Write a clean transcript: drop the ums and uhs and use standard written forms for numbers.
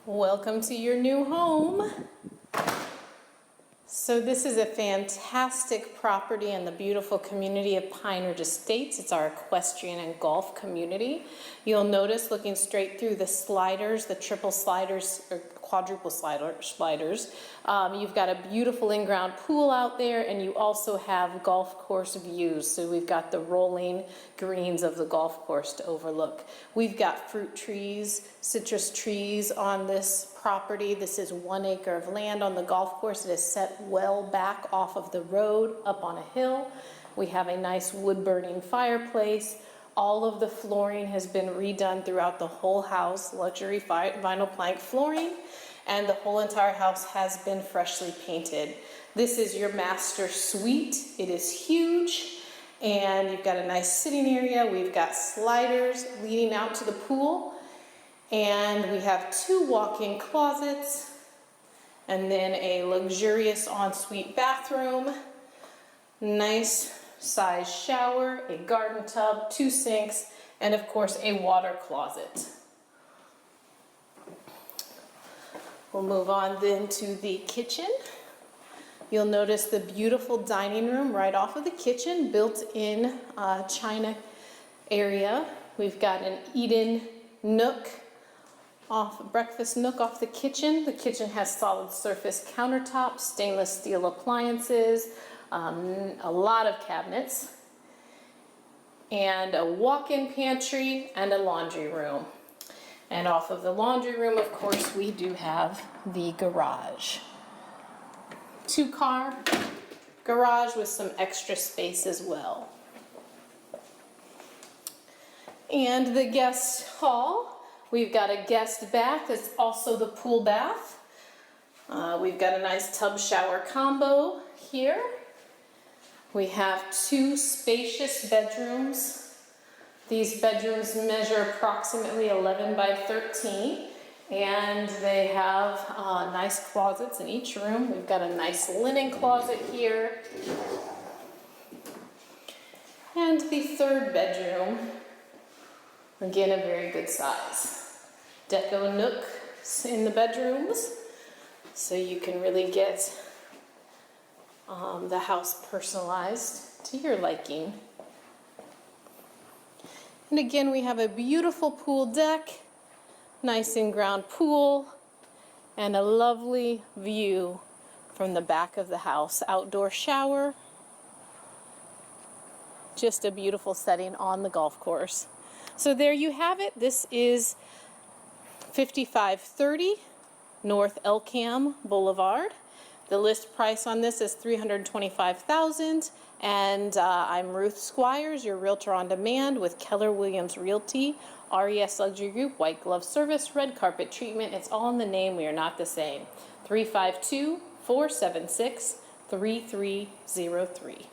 Welcome to your new home. So this is a fantastic property in the beautiful community of Pine Ridge Estates. It's our equestrian and golf community. You'll notice looking straight through the sliders, the triple sliders or quadruple sliders, you've got a beautiful in-ground pool out there, and you also have golf course views. So we've got the rolling greens of the golf course to overlook. We've got fruit trees, citrus trees on this property. This is 1 acre of land on the golf course. It is set well back off of the road up on a hill. We have a nice wood burning fireplace. All of the flooring has been redone throughout the whole house, luxury vinyl plank flooring, and the whole entire house has been freshly painted. This is your master suite. It is huge, and you've got a nice sitting area. We've got sliders leading out to the pool, and we have 2 walk-in closets, and then a luxurious ensuite bathroom, nice size shower, a garden tub, 2 sinks, and of course a water closet. We'll move on then to the kitchen. You'll notice the beautiful dining room right off of the kitchen, built-in china area. We've got an eat-in nook, breakfast nook off the kitchen. The kitchen has solid surface countertops, stainless steel appliances, a lot of cabinets, and a walk-in pantry and a laundry room. And off of the laundry room, of course, we do have the garage. 2-car garage with some extra space as well. And the guest hall, we've got a guest bath. It's also the pool bath. We've got a nice tub shower combo here. We have 2 spacious bedrooms. These bedrooms measure approximately 11 by 13, and they have nice closets in each room. We've got a nice linen closet here. And the 3rd bedroom, again, a very good size. Deco nooks in the bedrooms, so you can really get the house personalized to your liking. And again, we have a beautiful pool deck, nice in-ground pool, and a lovely view from the back of the house. Outdoor shower, just a beautiful setting on the golf course. So there you have it. This is 5530 North Elkcam Boulevard. The list price on this is $325,000, and I'm Ruth Squires, your Realtor on Demand with Keller Williams Realty, RES Luxury Group, White Glove Service, Red Carpet Treatment. It's all in the name. We are not the same. 352-476-3303.